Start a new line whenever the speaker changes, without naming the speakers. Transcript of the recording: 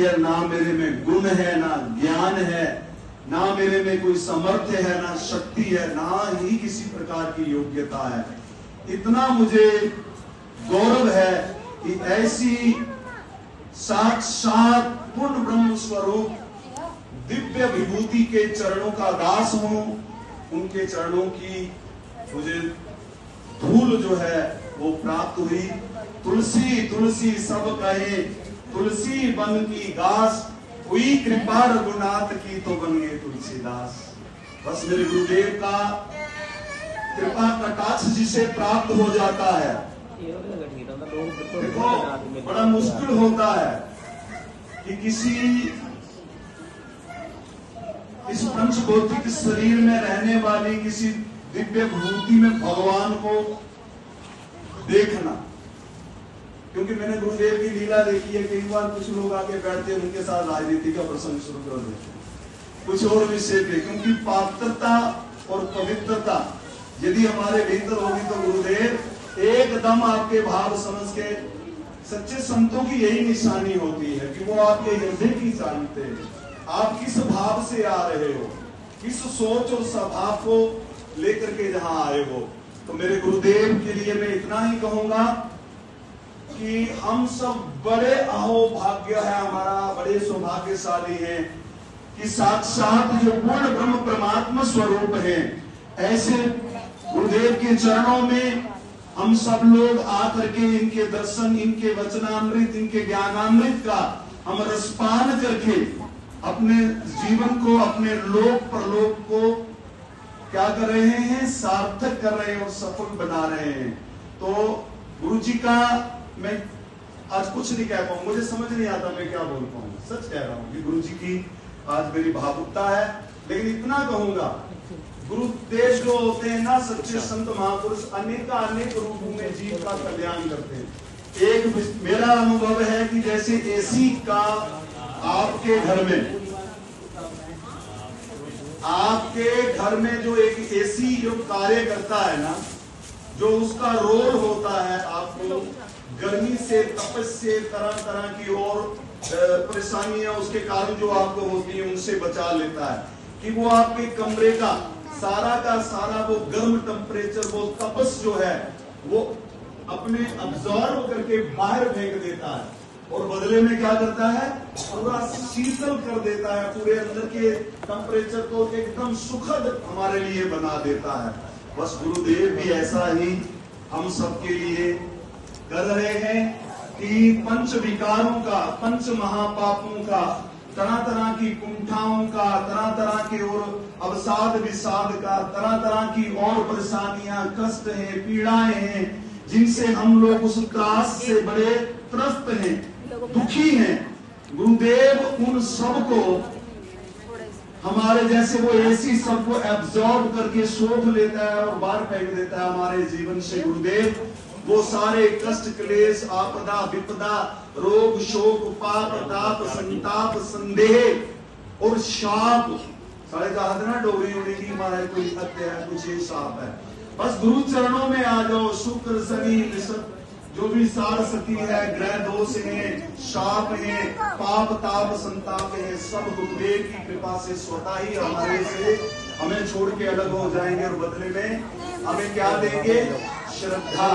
है, ना मेरे में गुण है, ना ज्ञान है, ना मेरे में कोई सामर्थ्य है, ना शक्ति है, ना ही किसी प्रकार की योग्यता है। इतना मुझे गौरव है कि ऐसी साक्षात पूर्ण ब्रह्म स्वरूप दिव्य विभूति के चरणों का दास हूं। उनके चरणों की मुझे धूल जो है वो प्राप्त हुई। तुलसी तुलसी सब कहे, तुलसी बन की घास, हुई कृपा रघुनाथ की तो बन गए तुलसीदास। बस मेरे गुरुदेव का कृपा कटाक्ष जिसे प्राप्त हो जाता है, देखो बड़ा मुश्किल होता है कि किसी इस पंच भौतिक शरीर में रहने वाली किसी दिव्य विभूति में भगवान को देखना। क्योंकि मैंने गुरुदेव की लीला देखी है, कई बार कुछ लोग आके बैठते हैं, उनके साथ राजनीति का प्रसंग शुरू कर देते हैं, कुछ और विषय पे। क्योंकि पात्रता और पवित्रता यदि हमारे भीतर होगी तो गुरुदेव एकदम आपके भाव समझ के, सच्चे संतों की यही निशानी होती है कि वो आपके हृदय की जानते हैं, आप किस भाव से आ रहे हो, किस सोच और स्वभाव को लेकर के जहां आए हो। तो मेरे गुरुदेव के लिए मैं इतना ही कहूंगा कि हम सब बड़े अहोभाग्य है हमारा, बड़े सौभाग्यशाली हैं कि साक्षात जो पूर्ण ब्रह्म परमात्मा स्वरूप है, ऐसे गुरुदेव के चरणों में हम सब लोग आकर के इनके दर्शन, इनके वचनामृत, इनके ज्ञानामृत का हम रसपान करके अपने जीवन को, अपने लोक परलोक को क्या कर रहे हैं, सार्थक कर रहे हैं और सफल बना रहे हैं। तो गुरु जी का मैं आज कुछ नहीं कह पाऊंगा, मुझे समझ नहीं आता मैं क्या बोल पाऊंगा, सच कह रहा हूं कि गुरु जी की आज मेरी भावुकता है। लेकिन इतना कहूंगा, गुरुदेव जो होते हैं ना, सच्चे संत महापुरुष अनेक रूपों में जीव का कल्याण करते हैं। एक मेरा अनुभव है कि जैसे एसी का आपके घर में जो एक एसी जो कार्य करता है ना, जो उसका रोल होता है आपको गर्मी से, तपस से, तरह तरह की और परेशानियां उसके कारण जो आपको होती है उनसे बचा लेता है, कि वो आपके कमरे का सारा वो गर्म टेम्परेचर, वो तपस जो है वो अपने अब्सॉर्ब करके बाहर फेंक देता है और बदले में क्या करता है, पूरा शीतल कर देता है, पूरे अंदर के टेम्परेचर को एकदम सुखद हमारे लिए बना देता है। बस गुरुदेव भी ऐसा ही हम सबके लिए कर रहे हैं कि पंच विकारों का, पंच महापापों का, तरह तरह की कुंठाओं का, तरह तरह के और अवसाद विषाद का, तरह तरह की और परेशानियां, कष्ट हैं, पीड़ाएं हैं, जिनसे हम लोग उस त्रास से बड़े त्रस्त हैं, दुखी हैं। गुरुदेव उन सबको हमारे जैसे वो एसी सबको एब्जॉर्ब करके सोख लेता है और बाहर फेंक देता है हमारे जीवन से। गुरुदेव वो सारे कष्ट, क्लेश, आपदा, विपदा, रोग, शोक, पाप, ताप, संताप, संदेह और शाप, सारे कहा ना डोरी उड़ी की हमारा कोई सत्य है, कुछ ही साप है। बस गुरु चरणों में आ जाओ। शुक्र, शनि, जो भी सार सती है, ग्रह दोष है, शाप है, पाप, ताप, संताप है, सब गुरुदेव की कृपा से स्वतः ही हमारे से हमें छोड़ के अलग हो जाएंगे और बदले में हमें क्या देंगे, श्रद्धा।